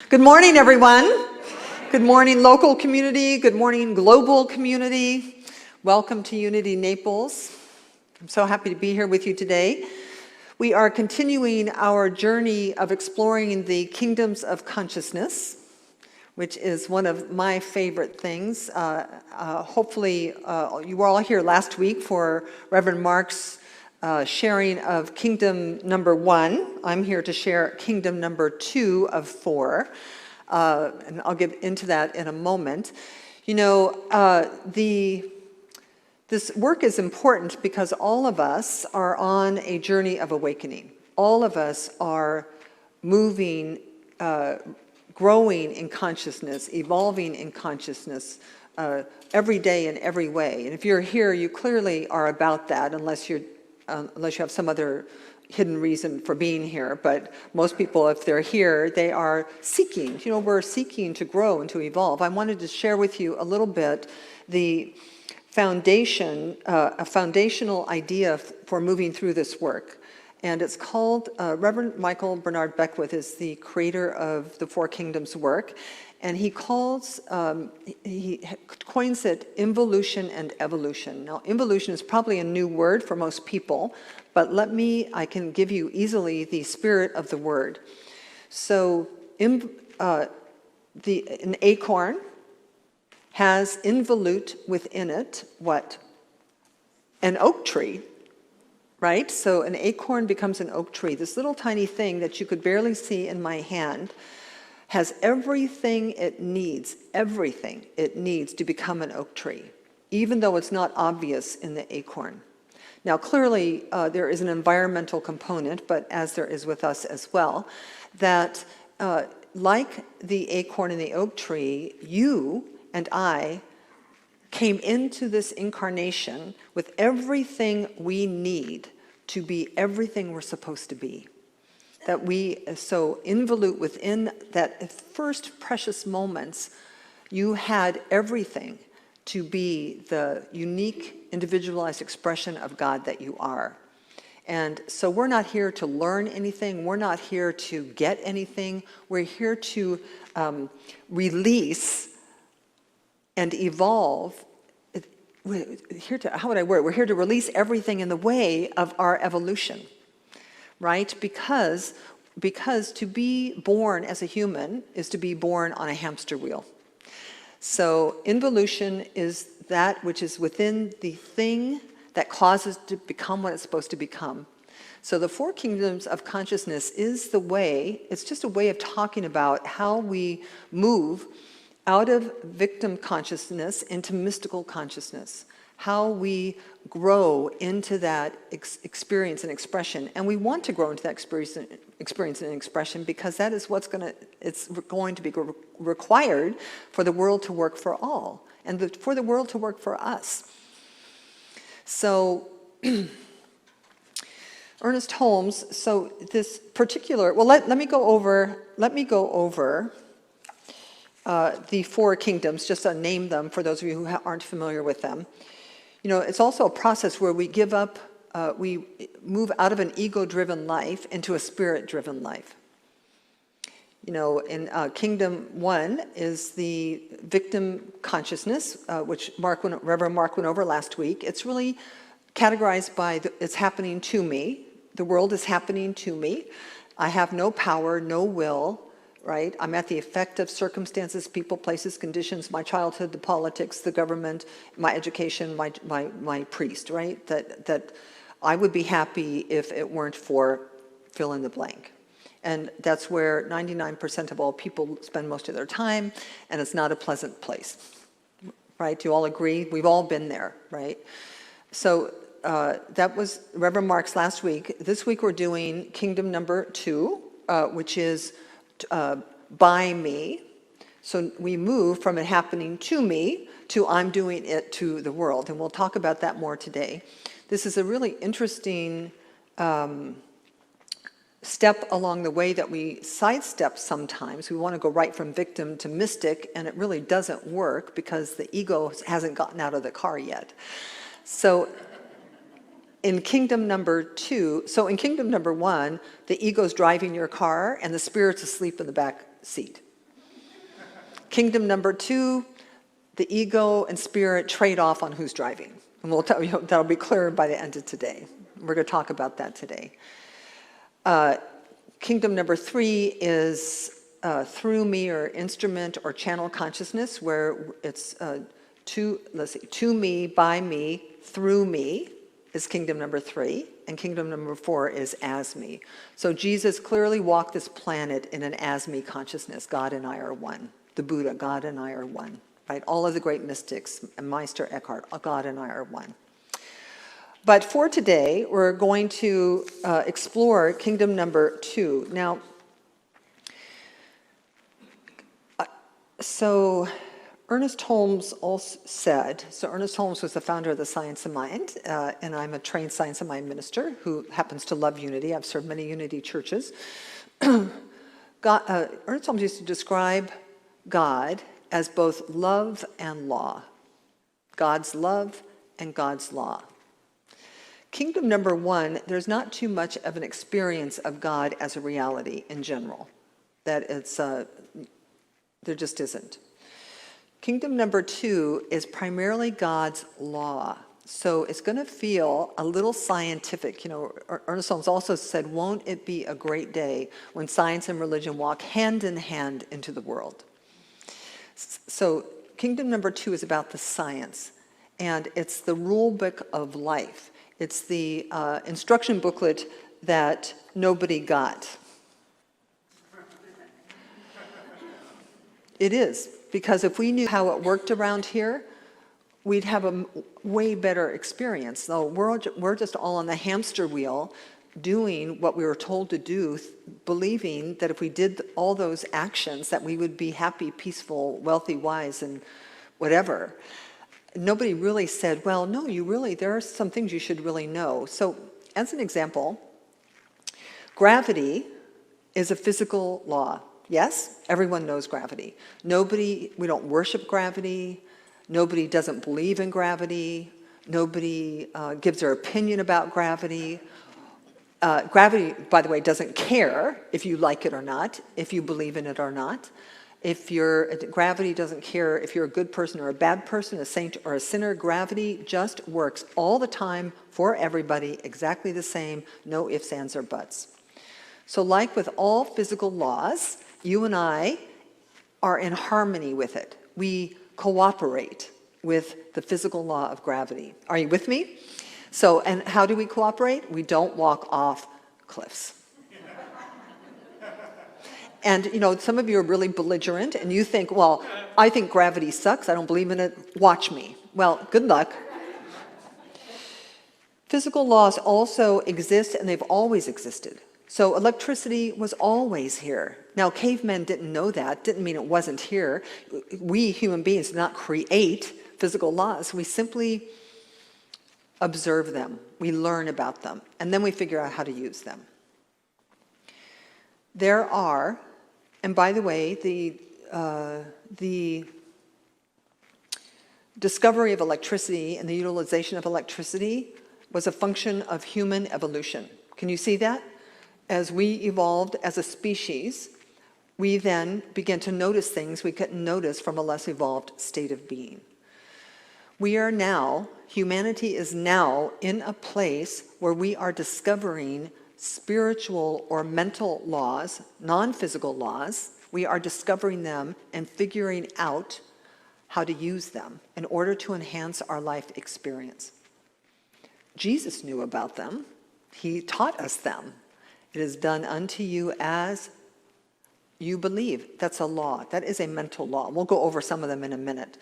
Good morning, everyone. Good morning, local community. Good morning, global community. Welcome to Unity Naples. I'm so happy to be here with you today. We are continuing our journey of exploring the kingdoms of consciousness, which is one of my favorite things. Hopefully, you were all here last week for Reverend Mark's sharing of kingdom number 1. I'm here to share kingdom number 2 of 4, and I'll get into that in a moment. You know, this work is important because all of us are on a journey of awakening. All of us are moving, growing in consciousness, evolving in consciousness every day in every way. And if you're here, you clearly are about that, unless you have some other hidden reason for being here. But most people, if they're here, they are seeking. You know, we're seeking to grow and to evolve. I wanted to share with you a little bit the foundation, a foundational idea for moving through this work. And it's called, Reverend Michael Beckwith is the creator of the Four Kingdoms work. And he coins it involution and evolution. Now, involution is probably a new word for most people, but I can give you easily the spirit of the word. So, an acorn has involute within it what? An oak tree, right? So an acorn becomes an oak tree. This little tiny thing that you could barely see in my hand has everything it needs to become an oak tree, even though it's not obvious in the acorn. Now, clearly, there is an environmental component, but as there is with us as well, that like the acorn and the oak tree, you and I came into this incarnation with everything we need to be everything we're supposed to be. That we so involute within that first precious moments, you had everything to be the unique, individualized expression of God that you are. And so we're not here to learn anything. We're not here to get anything. We're here to release and evolve. How would I word it? We're here to release everything in the way of our evolution. Right? Because to be born as a human is to be born on a hamster wheel. So involution is that which is within the thing that causes to become what it's supposed to become. So the Four Kingdoms of Consciousness is the way, it's just a way of talking about how we move out of victim consciousness into mystical consciousness. How we grow into that experience and expression. And we want to grow into that experience and expression because that is it's going to be required for the world to work for all and for the world to work for us. So, Ernest Holmes, so this particular, well, let me go over the Four Kingdoms, just to name them for those of you who aren't familiar with them. You know, it's also a process where we give up, we move out of an ego-driven life into a spirit-driven life. You know, in Kingdom 1 is the victim consciousness, which Reverend Mark went over last week. It's really categorized by, it's happening to me. The world is happening to me. I have no power, no will. Right? I'm at the effect of circumstances, people, places, conditions, my childhood, the politics, the government, my education, my priest, right? That I would be happy if it weren't for fill in the blank. And that's where 99% of all people spend most of their time, and it's not a pleasant place, right? Do you all agree? We've all been there, right? So that was Reverend Mark's last week. This week we're doing kingdom number 2, which is by me. So we move from it happening to me to I'm doing it to the world. And we'll talk about that more today. This is a really interesting step along the way that we sidestep sometimes. We want to go right from victim to mystic, and it really doesn't work because the ego hasn't gotten out of the car yet. So in kingdom number 2, so in kingdom number 1, the ego's driving your car and the spirit's asleep in the back seat, Kingdom number 2, the ego and spirit trade off on who's driving. And we'll tell you, that'll be clear by the end of today. We're going to talk about that today. Kingdom number 3 is through me, or instrument or channel consciousness, where it's to me, by me, through me is kingdom number 3, and kingdom number 4 is as me. So Jesus clearly walked this planet in an as me consciousness. God and I are one. The Buddha, God and I are one. Right? All of the great mystics, and Meister Eckhart, God and I are one. But for today, we're going to explore kingdom number 2. Now, so Ernest Holmes also said, so Ernest Holmes was the founder of the Science of Mind, and I'm a trained Science of Mind minister who happens to love unity. I've served many unity churches. Ernest Holmes used to describe God as both love and law. God's love and God's law. Kingdom number 1, there's not too much of an experience of God as a reality in general. That it's, there just isn't. Kingdom number 2 is primarily God's law. So it's going to feel a little scientific. You know, Ernest Holmes also said, won't it be a great day when science and religion walk hand in hand into the world? So kingdom number 2 is about the science, and it's the rule book of life. It's the instruction booklet that nobody got. It is, because if we knew how it worked around here, we'd have a way better experience. So we're just all on the hamster wheel doing what we were told to do, believing that if we did all those actions that we would be happy, peaceful, wealthy, wise, and whatever. Nobody really said, well, no, there are some things you should really know. So as an example, gravity is a physical law. Yes, everyone knows gravity. We don't worship gravity. Nobody doesn't believe in gravity. Nobody gives their opinion about gravity. Gravity, by the way, doesn't care if you like it or not, if you believe in it or not. Gravity doesn't care if you're a good person or a bad person, a saint or a sinner. Gravity just works all the time for everybody, exactly the same, no ifs, ands, or buts. So like with all physical laws, you and I are in harmony with it. We cooperate with the physical law of gravity. Are you with me? So, and how do we cooperate? We don't walk off cliffs. And, you know, some of you are really belligerent, and you think, well, I think gravity sucks. I don't believe in it. Watch me. Well, good luck. Physical laws also exist, and they've always existed. So electricity was always here. Now, cavemen didn't know that. Didn't mean it wasn't here. We, human beings, did not create physical laws. We simply observe them. We learn about them. And then we figure out how to use them. There are, and by the way, the discovery of electricity and the utilization of electricity was a function of human evolution. Can you see that? As we evolved as a species, we then began to notice things we couldn't notice from a less evolved state of being. Humanity is now in a place where we are discovering spiritual or mental laws, non-physical laws. We are discovering them and figuring out how to use them in order to enhance our life experience. Jesus knew about them. He taught us them. It is done unto you as you believe. That's a law. That is a mental law. We'll go over some of them in a minute.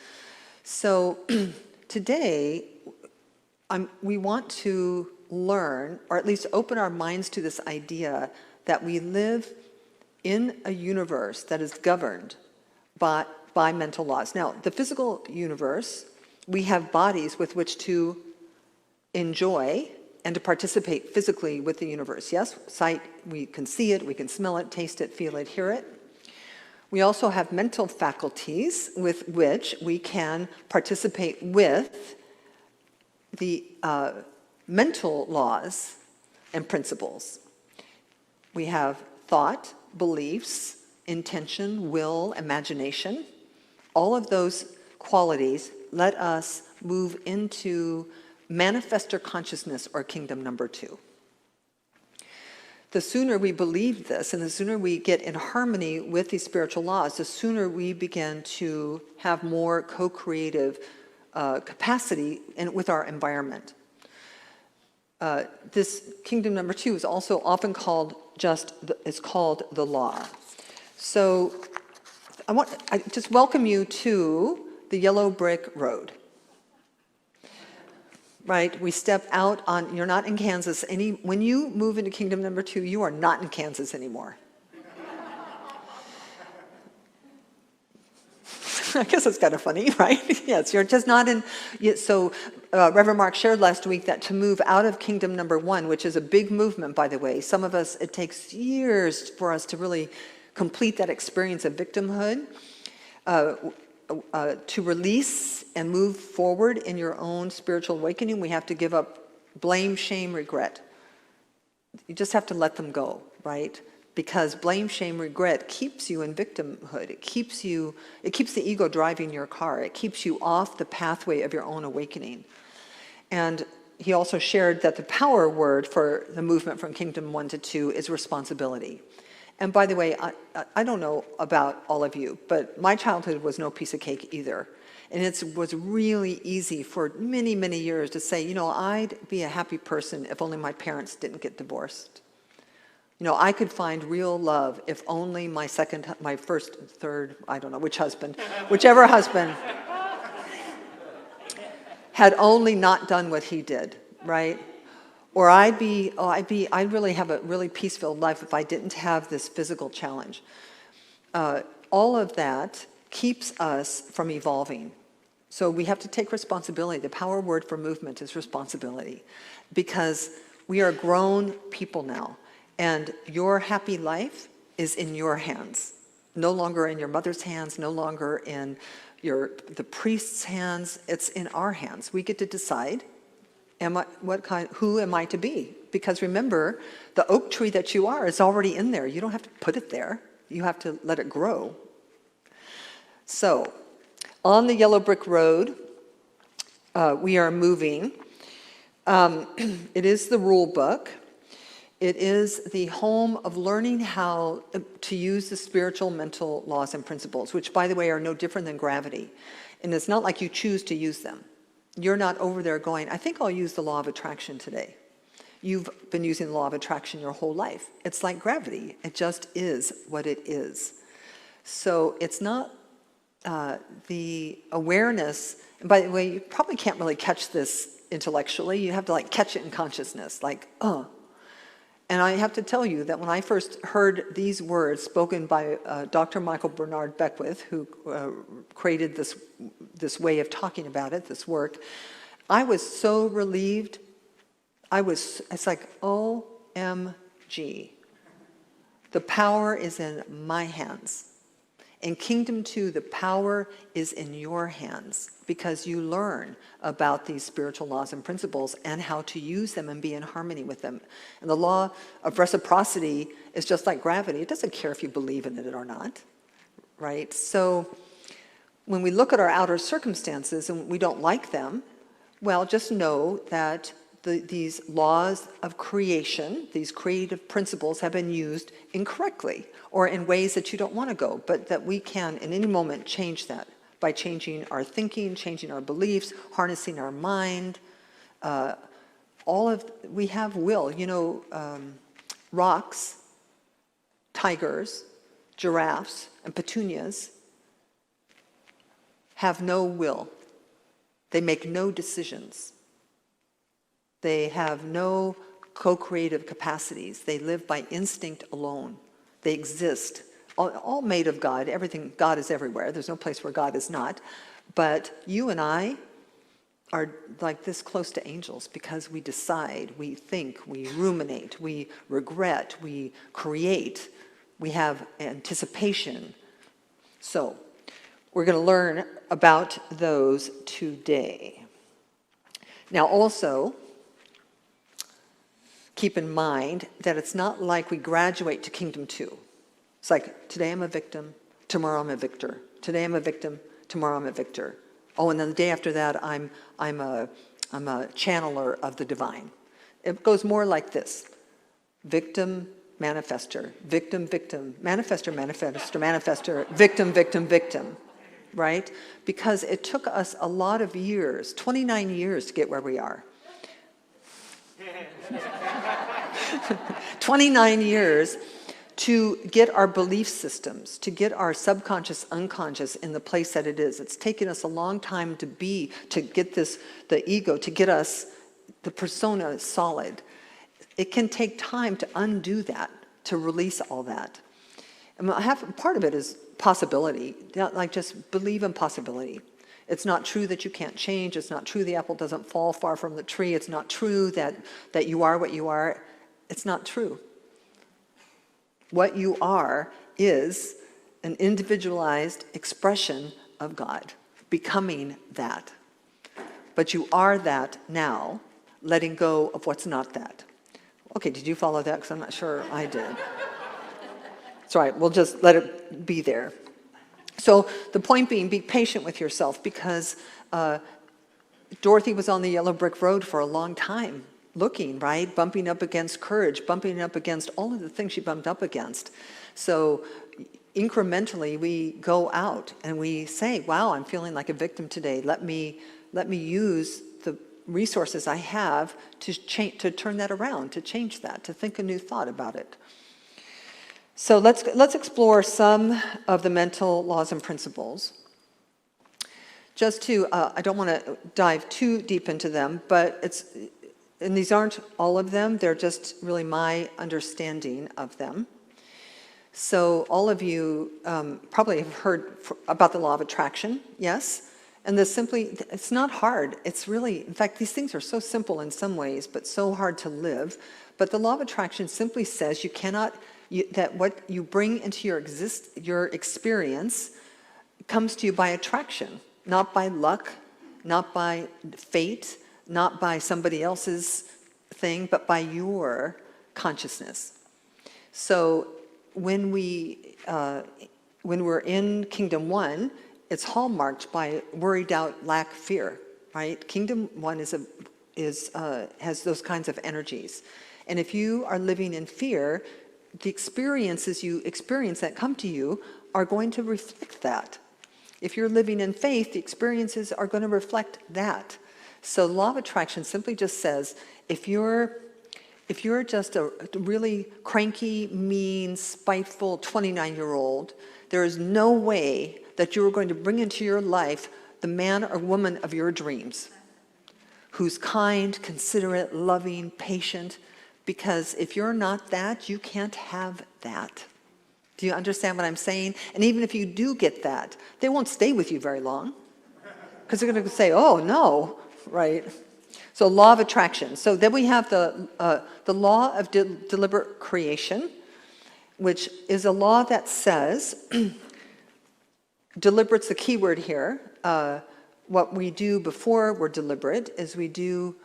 So today, we want to learn, or at least open our minds to this idea that we live in a universe that is governed by mental laws. Now, the physical universe, we have bodies with which to enjoy and to participate physically with the universe. Yes, sight, we can see it, we can smell it, taste it, feel it, hear it. We also have mental faculties with which we can participate with the mental laws and principles. We have thought, beliefs, intention, will, imagination. all of those qualities let us move into manifestor consciousness, or kingdom number 2. The sooner we believe this, and the sooner we get in harmony with these spiritual laws, the sooner we begin to have more co-creative capacity with our environment. This kingdom number 2 is also often called called the law. So I just welcome you to the yellow brick road. Right, we step out on, you're not in Kansas when you move into kingdom number 2, you are not in Kansas anymore. I guess that's kind of funny, right? Yes, you're just not in, so Reverend Mark shared last week that to move out of kingdom number 1, which is a big movement, by the way, some of us, it takes years for us to really complete that experience of victimhood, to release and move forward in your own spiritual awakening, we have to give up blame, shame, regret. You just have to let them go, right? Because blame, shame, regret keeps you in victimhood. It keeps the ego driving your car. It keeps you off the pathway of your own awakening. And he also shared that the power word for the movement from kingdom 1 to 2 is responsibility. And by the way, I don't know about all of you, but my childhood was no piece of cake either. And it was really easy for many, many years to say, I'd be a happy person if only my parents didn't get divorced. I could find real love if only my first, third, I don't know which husband, whichever husband had only not done what he did, right? Or I'd really have a really peace-filled life if I didn't have this physical challenge. All of that keeps us from evolving. So we have to take responsibility. The power word for movement is responsibility, because we are grown people now, and your happy life is in your hands, no longer in your mother's hands, no longer in the priest's hands. It's in our hands. We get to decide, who am I to be? Because remember, the oak tree that you are is already in there. You don't have to put it there. You have to let it grow. So, on the yellow brick road, we are moving. It is the rule book. It is the home of learning how to use the spiritual mental laws and principles, which, by the way, are no different than gravity. And it's not like you choose to use them. You're not over there going, I think I'll use the law of attraction today. You've been using the law of attraction your whole life. It's like gravity. It just is what it is. So it's not the awareness. And by the way, you probably can't really catch this intellectually. You have to catch it in consciousness, And I have to tell you that when I first heard these words spoken by Dr. Michael Beckwith, who created this way of talking about it, this work, I was so relieved. It's like, OMG. The power is in my hands. In Kingdom 2, the power is in your hands, because you learn about these spiritual laws and principles and how to use them and be in harmony with them. And the law of reciprocity is just like gravity. It doesn't care if you believe in it or not, right? So when we look at our outer circumstances and we don't like them, well, just know that these laws of creation, these creative principles, have been used incorrectly or in ways that you don't want to go, but that we can, in any moment, change that by changing our thinking, changing our beliefs, harnessing our mind. We have will. Rocks, tigers, giraffes, and petunias have no will. They make no decisions. They have no co-creative capacities. They live by instinct alone. They exist, all made of God. Everything, God is everywhere. There's no place where God is not. But you and I are like this close to angels because we decide, we think, we ruminate, we regret, we create, we have anticipation. So we're going to learn about those today. Now also, keep in mind that it's not like we graduate to Kingdom 2. It's like, today I'm a victim, tomorrow I'm a victor. Today I'm a victim, Tomorrow I'm a victor. Oh, and then the day after that, I'm a channeler of the divine. It goes more like this. Victim, manifester, victim, victim, manifester, manifester, manifester, victim, victim, victim, right? Because it took us a lot of years, 29 years to get where we are. 29 years to get our belief systems, to get our subconscious, unconscious in the place that it is. It's taken us a long time to get this, the ego, to get us, the persona solid. It can take time to undo that, to release all that. And part of it is possibility, like just believe in possibility. It's not true that you can't change. It's not true the apple doesn't fall far from the tree. It's not true that you are what you are. It's not true. What you are is an individualized expression of God, becoming that. But you are that now, letting go of what's not that. Okay, did you follow that? Because I'm not sure I did. It's all right, we'll just let it be there. So the point being, be patient with yourself, because Dorothy was on the yellow brick road for a long time, looking, right? Bumping up against courage, bumping up against all of the things she bumped up against. So incrementally, we go out and we say, wow, I'm feeling like a victim today. Let me use the resources I have to turn that around, to change that, to think a new thought about it. So let's explore some of the mental laws and principles. Just to, I don't want to dive too deep into them, but and these aren't all of them, they're just really my understanding of them. So all of you probably have heard about the law of attraction, yes? And it's not hard. It's really, in fact, these things are so simple in some ways, but so hard to live. But the law of attraction simply says that what you bring into your experience comes to you by attraction, not by luck, not by fate, not by somebody else's thing, but by your consciousness. So when we're in Kingdom 1, it's hallmarked by worry, doubt, lack, fear, right? Kingdom 1 has those kinds of energies. And if you are living in fear, the experiences you experience that come to you are going to reflect that. If you're living in faith, the experiences are going to reflect that. So law of attraction simply just says, if you're just a really cranky, mean, spiteful 29-year-old, there is no way that you are going to bring into your life the man or woman of your dreams, who's kind, considerate, loving, patient, because if you're not that, you can't have that. Do you understand what I'm saying? And even if you do get that, they won't stay with you very long, because they're going to say, oh, no, right? So law of attraction. So then we have the law of deliberate creation, which is a law that says, deliberate's the key word here. What we do before we're deliberate is we do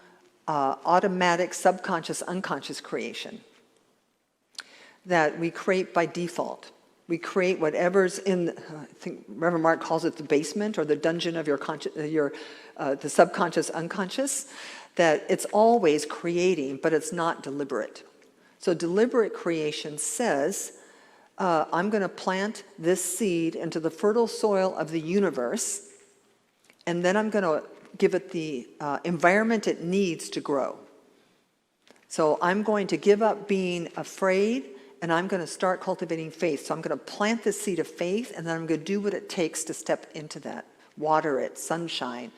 automatic, subconscious, unconscious creation that we create by default. We create whatever's in, I think Reverend Mark calls it the basement or the dungeon of the subconscious, unconscious, that it's always creating, but it's not deliberate. So deliberate creation says, I'm going to plant this seed into the fertile soil of the universe, and then I'm going to give it the environment it needs to grow. So I'm going to give up being afraid, and I'm going to start cultivating faith. So I'm going to plant the seed of faith, and then I'm going to do what it takes to step into that. Water it, sunshine.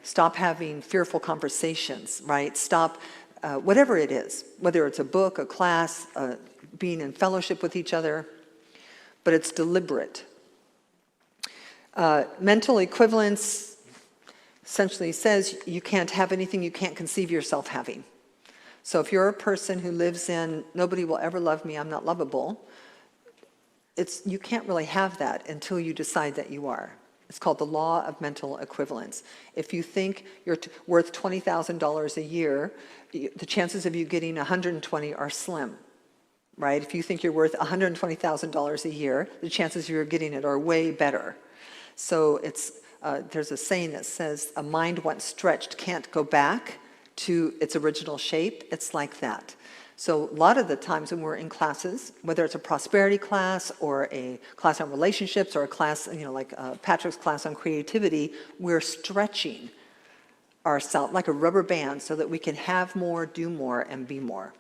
Stop having fearful conversations, right? Stop, whatever it is, whether it's a book, a class, being in fellowship with each other, but it's deliberate. Mental equivalence essentially says you can't have anything you can't conceive yourself having. So if you're a person who lives in, nobody will ever love me, I'm not lovable, you can't really have that until you decide that you are. It's called the law of mental equivalence. If you think you're worth $20,000 a year, the chances of you getting 120 are slim, right? If you think you're worth $120,000 a year, the chances of you getting it are way better. So there's a saying that says, a mind once stretched can't go back to its original shape. It's like that. So a lot of the times when we're in classes, whether it's a prosperity class or a class on relationships or a class, like Patrick's class on creativity, we're stretching ourselves like a rubber band so that we can have more, do more, and be more.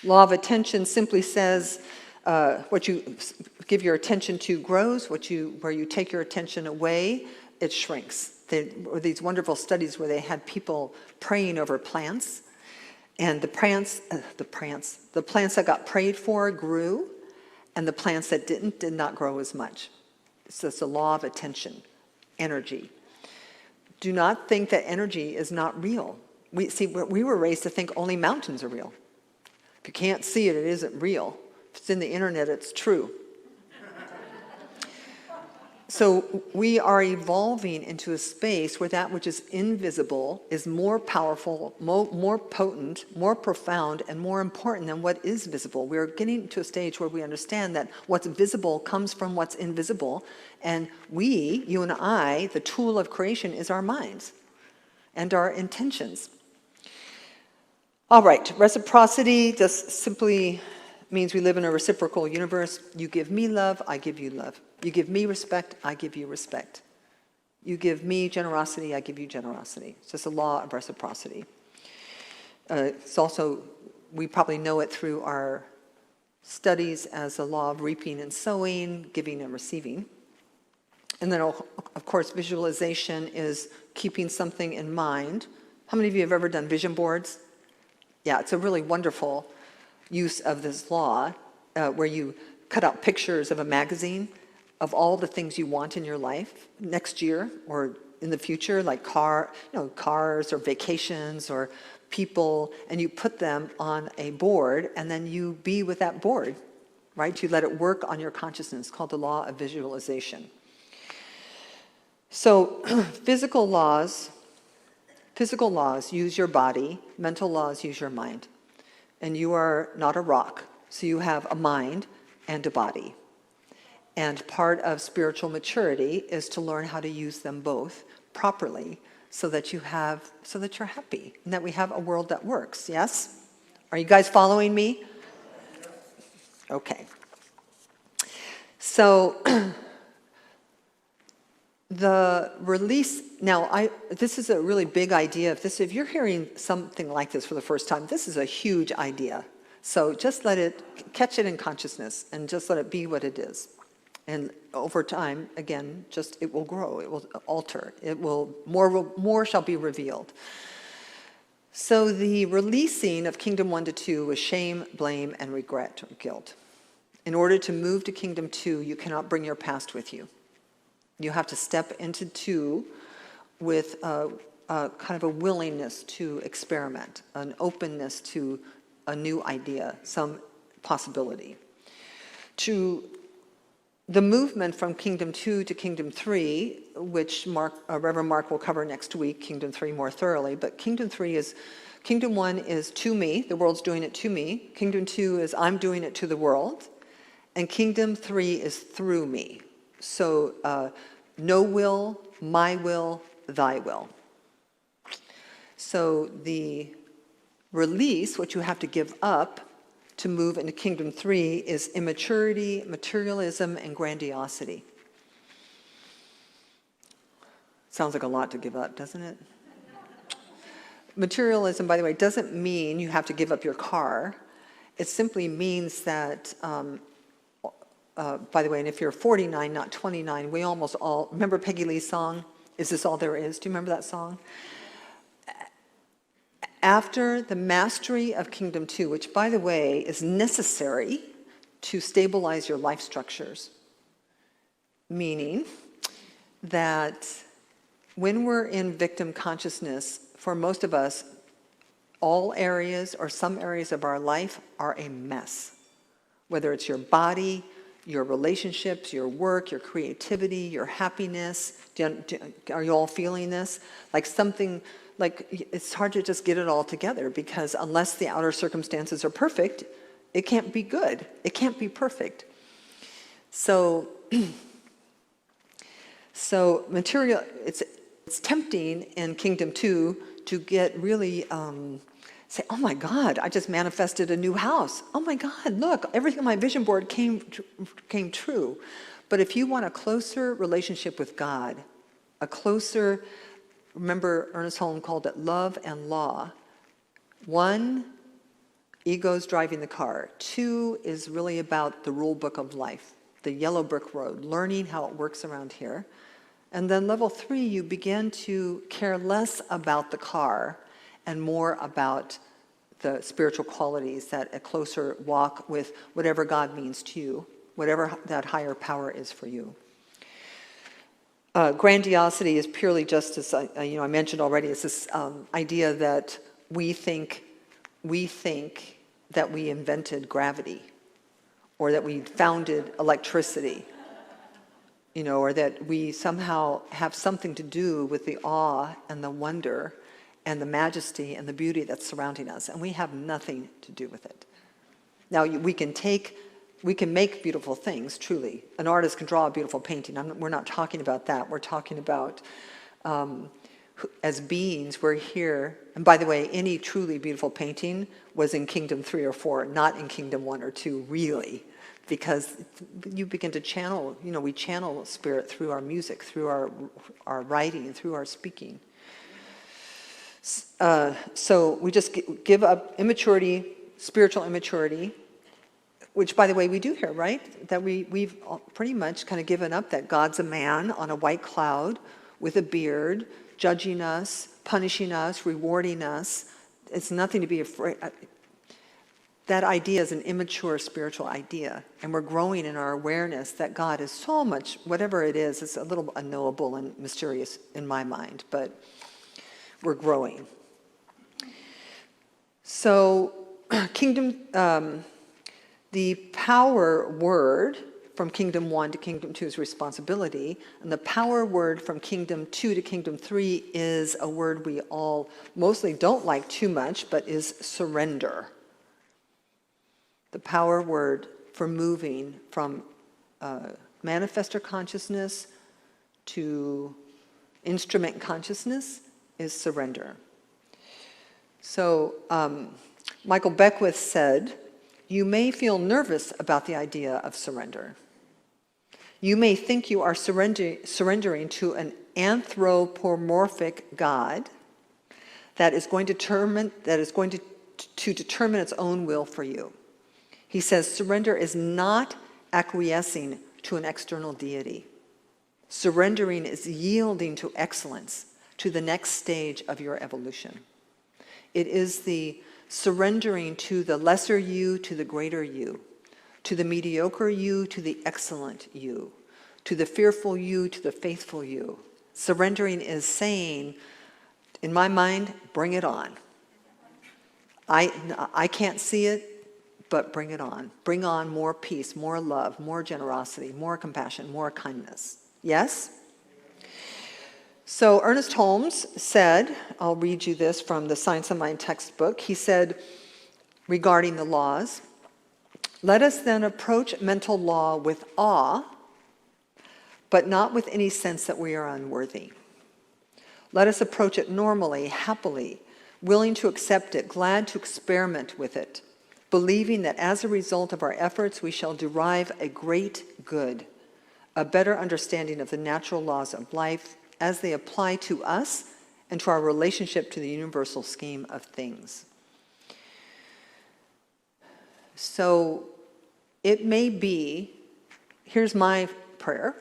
Law of attention simply says what you give your attention to grows, where you take your attention away, it shrinks. There were these wonderful studies where they had people praying over plants, and the plants that got prayed for grew, and the plants that did not grow as much. So it's the law of attention, energy. Do not think that energy is not real. We were raised to think only mountains are real. If you can't see it, it isn't real. If it's in the internet, it's true. So we are evolving into a space where that which is invisible is more powerful, more potent, more profound, and more important than what is visible. We're getting to a stage where we understand that what's visible comes from what's invisible, and you and I, the tool of creation is our minds and our intentions. All right, reciprocity just simply means we live in a reciprocal universe. You give me love, I give you love. You give me respect, I give you respect. You give me generosity, I give you generosity. It's just a law of reciprocity. It's also, we probably know it through our studies as a law of reaping and sowing, giving and receiving. And then, of course, visualization is keeping something in mind. How many of you have ever done vision boards? Yeah, it's a really wonderful use of this law where you cut out pictures of a magazine of all the things you want in your life next year or in the future, like cars or vacations or people, and you put them on a board, and then you be with that board, right? You let it work on your consciousness. It's called the law of visualization. So physical laws use your body, mental laws use your mind. And you are not a rock, so you have a mind and a body. And part of spiritual maturity is to learn how to use them both properly so that you're happy and that we have a world that works. Yes? Are you guys following me? Okay. So the release, now this is a really big idea. If you're hearing something like this for the first time, this is a huge idea. So just catch it in consciousness and just let it be what it is. And over time, again, it will grow, it will alter, more shall be revealed. So the releasing of Kingdom 1 to 2 was shame, blame, and regret or guilt. In order to move to Kingdom 2, you cannot bring your past with you. You have to step into 2 with a kind of a willingness to experiment, an openness to a new idea, some possibility. The movement from Kingdom 2 to Kingdom 3, which Reverend Mark will cover next week, Kingdom 3 more thoroughly, but Kingdom 1 is to me, the world's doing it to me. Kingdom 2 is I'm doing it to the world. And Kingdom 3 is through me. So no will, my will, thy will. So the release, what you have to give up to move into Kingdom 3 is immaturity, materialism, and grandiosity. Sounds like a lot to give up, doesn't it? Materialism, by the way, doesn't mean you have to give up your car. It simply means that, by the way, and if you're 49, not 29, we almost all, remember Peggy Lee's song, Is This All There Is? Do you remember that song? After the mastery of Kingdom 2, which, by the way, is necessary to stabilize your life structures, meaning that when we're in victim consciousness, for most of us, all areas or some areas of our life are a mess. Whether it's your body, your relationships, your work, your creativity, your happiness. Are you all feeling this? It's hard to just get it all together because unless the outer circumstances are perfect, it can't be good. It can't be perfect. So So material, it's tempting in Kingdom 2 to get really, say, oh my God, I just manifested a new house. Oh my God, look, everything on my vision board came true. But if you want a closer relationship with God, a closer, remember Ernest Holmes called it love and law. 1, ego's driving the car. 2 is really about the rule book of life, the yellow brick road, learning how it works around here. And then level 3, you begin to care less about the car and more about the spiritual qualities, that a closer walk with whatever God means to you, whatever that higher power is for you. Grandiosity is purely just as, I mentioned already, it's this idea that we think that we invented gravity, or that we founded electricity, or that we somehow have something to do with the awe and the wonder and the majesty and the beauty that's surrounding us, and we have nothing to do with it. Now, we can make beautiful things, truly. An artist can draw a beautiful painting. We're not talking about that. We're talking about, as beings, we're here. And by the way, any truly beautiful painting was in Kingdom 3 or 4, not in Kingdom 1 or 2, really. Because you begin to channel, we channel spirit through our music, through our writing, through our speaking. So we just give up immaturity, spiritual immaturity, which, by the way, we do here, right? That we've pretty much kind of given up that God's a man on a white cloud with a beard, judging us, punishing us, rewarding us. It's nothing to be afraid. That idea is an immature spiritual idea, and we're growing in our awareness that God is so much, whatever it is, it's a little unknowable and mysterious in my mind, but we're growing. So, the power word from Kingdom 1 to Kingdom 2 is responsibility, and the power word from Kingdom 2 to Kingdom 3 is a word we all mostly don't like too much, but is surrender. The power word for moving from manifestor consciousness to instrument consciousness is surrender. So Michael Beckwith said, you may feel nervous about the idea of surrender. You may think you are surrendering to an anthropomorphic God that is going to determine its own will for you. He says surrender is not acquiescing to an external deity. Surrendering is yielding to excellence, to the next stage of your evolution. It is the surrendering to the lesser you, to the greater you, to the mediocre you, to the excellent you, to the fearful you, to the faithful you. Surrendering is saying, in my mind, bring it on. I can't see it, but bring it on. Bring on more peace, more love, more generosity, more compassion, more kindness. Yes? So Ernest Holmes said, I'll read you this from the Science of Mind textbook. He said, regarding the laws, let us then approach mental law with awe, but not with any sense that we are unworthy. Let us approach it normally, happily, willing to accept it, glad to experiment with it, believing that as a result of our efforts we shall derive a great good, a better understanding of the natural laws of life as they apply to us and to our relationship to the universal scheme of things. So it may be, here's my prayer,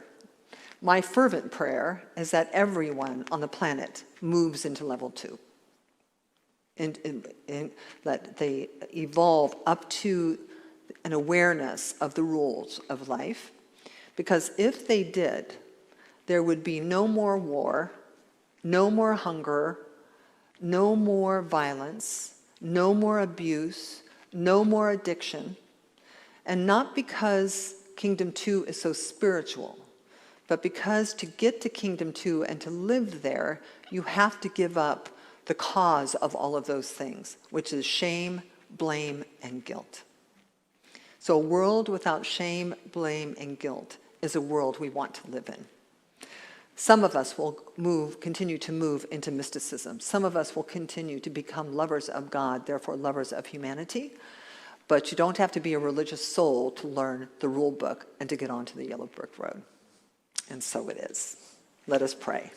my fervent prayer is that everyone on the planet moves into level 2. And that they evolve up to an awareness of the rules of life. Because if they did, there would be no more war, no more hunger, no more violence, no more abuse, no more addiction. And not because Kingdom 2 is so spiritual, but because to get to Kingdom 2 and to live there, you have to give up the cause of all of those things, which is shame, blame, and guilt. So a world without shame, blame, and guilt is a world we want to live in. Some of us will continue to move into mysticism. Some of us will continue to become lovers of God, therefore lovers of humanity. But you don't have to be a religious soul to learn the rule book and to get onto the yellow brick road. And so it is. Let us pray.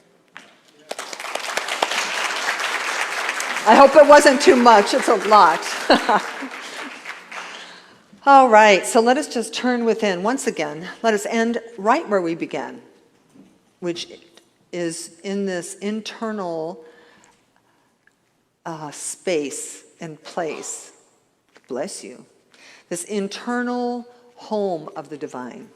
I hope it wasn't too much. It's a lot. All right, so let us just turn within. Once again, let us end right where we began, which is in this internal space and place. Bless you. This internal home of the divine.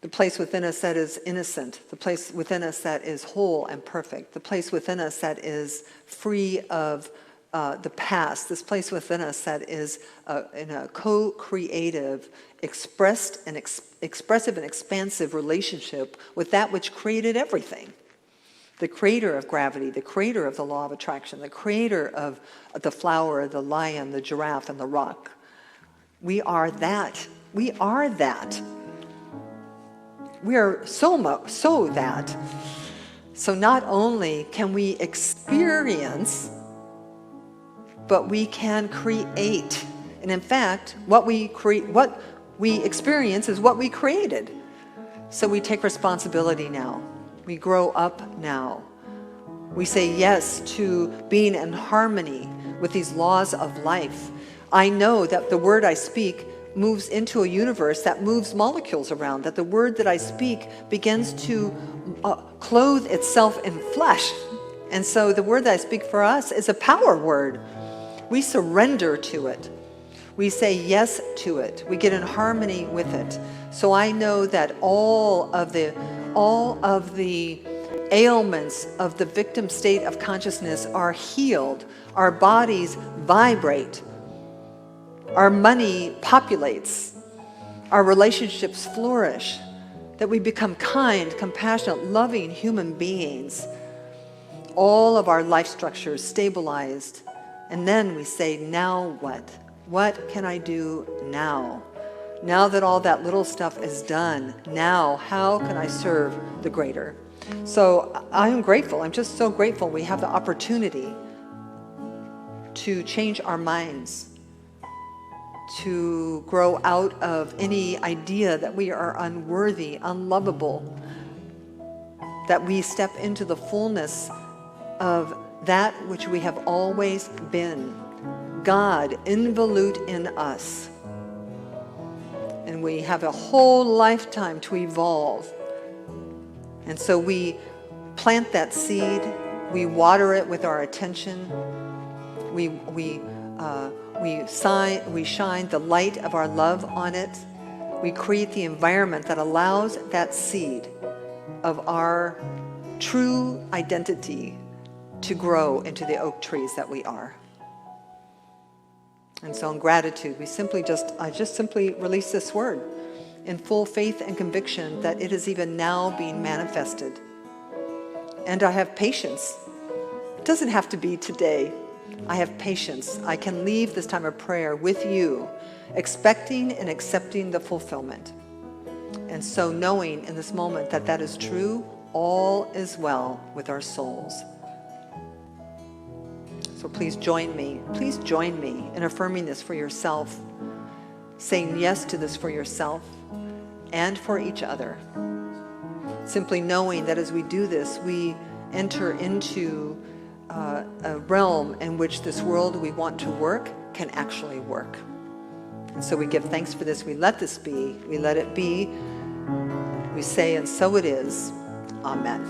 The place within us that is innocent. The place within us that is whole and perfect. The place within us that is free of the past. This place within us that is in a co-creative, expressive and expansive relationship with that which created everything. The creator of gravity, the creator of the law of attraction, the creator of the flower, the lion, the giraffe, and the rock. We are that. We are that. We are so that. So not only can we experience, but we can create. And in fact, what we experience is what we created. So we take responsibility now. We grow up now. We say yes to being in harmony with these laws of life. I know that the word I speak moves into a universe that moves molecules around, that the word that I speak begins to clothe itself in flesh. And so the word that I speak for us is a power word. We surrender to it. We say yes to it. We get in harmony with it. So I know that all of the ailments of the victim state of consciousness are healed. Our bodies vibrate. Our money populates. Our relationships flourish. That we become kind, compassionate, loving human beings. All of our life structures stabilized. And then we say, now what? What can I do now? Now that all that little stuff is done, now how can I serve the greater? So I am grateful. I'm just so grateful we have the opportunity to change our minds, to grow out of any idea that we are unworthy, unlovable, that we step into the fullness of that which we have always been. God involute in us. And we have a whole lifetime to evolve. And so we plant that seed, we water it with our attention, we shine the light of our love on it. We create the environment that allows that seed of our true identity to grow into the oak trees that we are. And so in gratitude, I just simply release this word in full faith and conviction that it is even now being manifested. And I have patience. It doesn't have to be today. I have patience. I can leave this time of prayer with you, expecting and accepting the fulfillment. And so knowing in this moment that that is true, all is well with our souls. So please join me in affirming this for yourself, saying yes to this for yourself and for each other. Simply knowing that as we do this, we enter into a realm in which this world we want to work can actually work. And so we give thanks for this. We let this be. We let it be. We say, and so it is. Amen.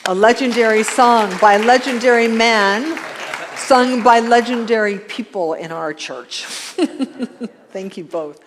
A legendary song by a legendary man, sung by legendary people in our church. Thank you both.